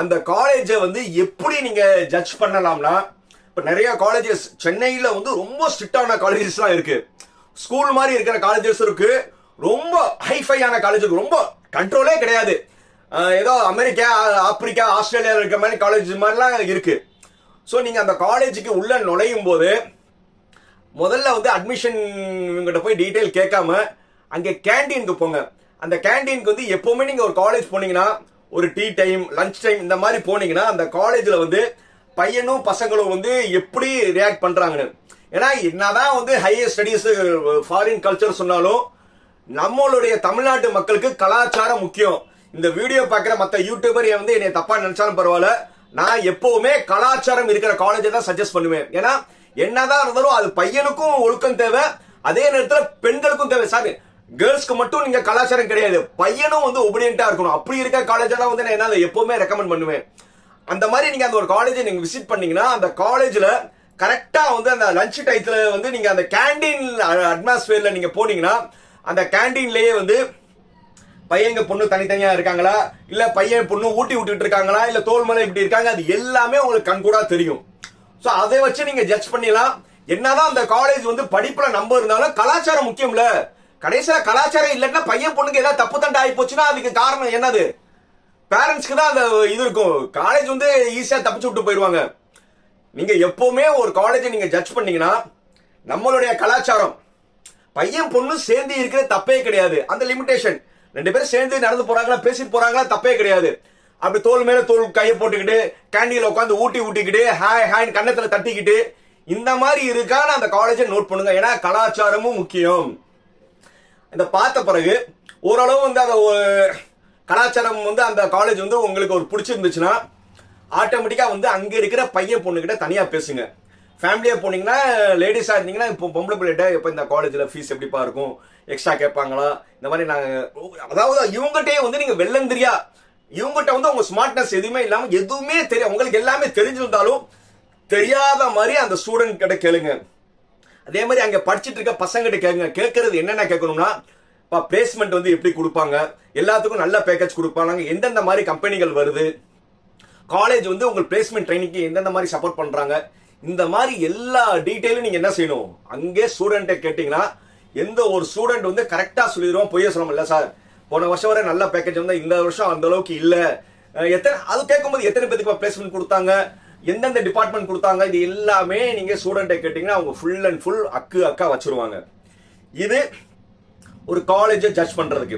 அந்த காலேஜை வந்து எப்படி நீங்க ஜட்ஜ் பண்ணலாம்னா, இப்ப நிறைய காலேஜஸ் சென்னையில வந்து ரொம்ப ஸ்ட்ரிக்டான காலேஜஸ்லாம் இருக்கு. ஸ்கூல் மாதிரி இருக்கிற காலேஜஸ் இருக்கு, ரொம்ப ஹைஃபையான காலேஜ் இருக்கு, ரொம்ப கண்ட்ரோலே கிடையாது. ஏதோ அமெரிக்கா, ஆப்பிரிக்கா, ஆஸ்திரேலியாவில் இருக்கிற மாதிரி காலேஜ் மாதிரிலாம் இருக்கு. ஸோ நீங்க அந்த காலேஜுக்கு உள்ள நுழையும் போது முதல்ல வந்து அட்மிஷன் கிட்ட போய் டீட்டெயில் கேட்காம அங்கே கேண்டீனுக்கு போங்க. அந்த கேண்டீனுக்கு வந்து எப்பவுமே நீங்க ஒரு காலேஜ் போனீங்கன்னா, ஒரு டீ டைம், லஞ்ச் டைம் இந்த மாதிரி போனீங்கன்னா அந்த காலேஜ்ல வந்து பையனும் பசங்களும் வந்து எப்படி ரியாக்ட் பண்றாங்கன்னு. ஏன்னா என்னதான் வந்து ஹையர் ஸ்டடீஸ் ஃபாரின் கல்ச்சர் சொன்னாலும் நம்மளுடைய தமிழ்நாட்டு மக்களுக்கு கலாச்சாரம் முக்கியம். இந்த வீடியோ பார்க்குற மற்ற யூடியூபர் வந்து என்னை தப்பா நினைச்சாலும் பரவாயில்ல, நான் எப்பவுமே கலாச்சாரம் இருக்கிற காலேஜை தான் சஜஸ்ட் பண்ணுவேன். ஏன்னா என்னதான் இருந்தாலும் அது பையனுக்கும் ஒழுக்கம் தேவை, அதே நேரத்தில் பெண்களுக்கும் தேவை. சாரி, கேர்ள்ஸ்க்கு மட்டும் நீங்க கலாச்சாரம் கிடையாது, பையனும் வந்து ஒபீடியன்ட்டா இருக்கணும். அப்படி இருக்க காலேஜெல்லாம் வந்து நான் என்ன எப்பவுமே ரெக்கமெண்ட் பண்ணுவேன். அந்த மாதிரி நீங்க அந்த ஒரு காலேஜை நீங்க விசிட் பண்ணீங்கன்னா அந்த காலேஜ்ல கரெக்டா வந்து அந்த லஞ்ச் டைத்துல வந்து நீங்க அந்த கேண்டீன் அட்மாஸ்பியர்ல நீங்க போனீங்கன்னா அந்த கேண்டீன்லயே வந்து பையங்க பொண்ணு தனித்தனியா இருக்காங்களா, இல்ல பையன் பொண்ணு ஊட்டி விட்டுட்டு இருக்காங்களா, இல்ல தோல் மேல இப்படி இருக்காங்க, அது எல்லாமே உங்களுக்கு கண்கூடா தெரியும். சோ அதை வச்சு நீங்க ஜட்ஜ் பண்ணிடலாம். என்னதான் அந்த காலேஜ் வந்து படிப்புல நம்ப இருந்தாலும் கலாச்சாரம் முக்கியம்ல. கடைசியில கலாச்சாரம் இல்லைன்னா பையன் பொண்ணுக்கு ஏதாவது தப்பு தண்டை ஆகி போச்சுன்னா அதுக்கு காரணம் என்னது? பேரண்ட்ஸ்க்கு தான் அந்த இது இருக்கும். காலேஜ் வந்து ஈஸியா தப்பிச்சு விட்டு போயிருவாங்க. நீங்க எப்பவுமே ஒரு காலேஜை நீங்க ஜட்ஜ் பண்ணீங்கன்னா நம்மளுடைய கலாச்சாரம், பையன் பொண்ணு சேர்ந்து இருக்கிற தப்பே கிடையாது. அந்த லிமிடேஷன், ரெண்டு பேரும் சேர்ந்து நடந்து போறாங்களா, பேசிட்டு போறாங்களா, தப்பே கிடையாது. அப்படி தோல் மேல தோல் கையை போட்டுக்கிட்டு கேண்டீன்ல உட்காந்து ஊட்டிக்கிட்டு ஹாய் ஹாய் கண்ணத்துல தட்டிக்கிட்டு இந்த மாதிரி இருக்கான அந்த காலேஜை நோட் பண்ணுங்க. ஏன்னா கலாச்சாரமும் முக்கியம். இந்த பார்த்த பிறகு ஓரளவு வந்து அந்த கலாச்சாரம் வந்து அந்த காலேஜ் வந்து உங்களுக்கு ஒரு பிடிச்சிருந்துச்சுன்னா ஆட்டோமேட்டிக்கா வந்து அங்க இருக்கிற பையன் பொண்ணு கிட்ட தனியா பேசுங்க. ஃபேமிலியா போனீங்கன்னா, லேடிஸா இருந்தீங்கன்னா, இப்போ பொம்பளை பிள்ளைகிட்ட இப்போ இந்த காலேஜ்ல ஃபீஸ் எப்படிப்பா இருக்கும், எக்ஸ்ட்ரா கேட்பாங்களா, இந்த மாதிரி நாங்க, அதாவது இவங்ககிட்டயே வந்து நீங்க வெள்ளந்திரியா, இவங்ககிட்ட வந்து உங்க ஸ்மார்ட்னஸ் எதுவுமே இல்லாம எதுவுமே தெரியும், உங்களுக்கு எல்லாமே தெரிஞ்சிருந்தாலும் தெரியாத மாதிரி அந்த ஸ்டூடெண்ட் கிட்ட கேளுங்க. அதே மாதிரி அங்க படிச்சுட்டு இருக்க பசங்க கிட்ட கேளுங்க. கேட்கறது என்னென்ன கேட்கணும்னா, பிளேஸ்மெண்ட் வந்து எப்படி கொடுப்பாங்க, எல்லாத்துக்கும் நல்ல பேக்கேஜ் கொடுப்பாங்க, எந்தெந்த மாதிரி கம்பெனிகள் வருது, காலேஜ் வந்து உங்க பிளேஸ்மெண்ட் ட்ரைனிங்க்கு எந்தெந்த மாதிரி சப்போர்ட் பண்றாங்க, இந்த மாதிரி எல்லா டீடைலும் நீங்க என்ன செய்யணும், அங்கே ஸ்டூடெண்ட்டை கேட்டீங்கன்னா எந்த ஒரு ஸ்டூடெண்ட் வந்து கரெக்டா சொல்லிடுவோம். பொய்ய சொல்ல இல்ல சார், போன வருஷம் வரை நல்ல பேக்கேஜ் வந்து இந்த வருஷம் அந்த அளவுக்கு இல்ல, எத்தனை அது கேட்கும்போது எத்தனை பேருக்கு பிளேஸ்மெண்ட் கொடுத்தாங்க, எந்தெந்த டிபார்ட்மெண்ட் கொடுத்தாங்க, இது எல்லாமே நீங்க ஸ்டூடெண்ட்டை கேட்டீங்கன்னா அவங்க ஃபுல் அண்ட் ஃபுல் அக்கா வச்சிருவாங்க. இது ஒரு காலேஜை ஜட்ஜ் பண்றதுக்கு.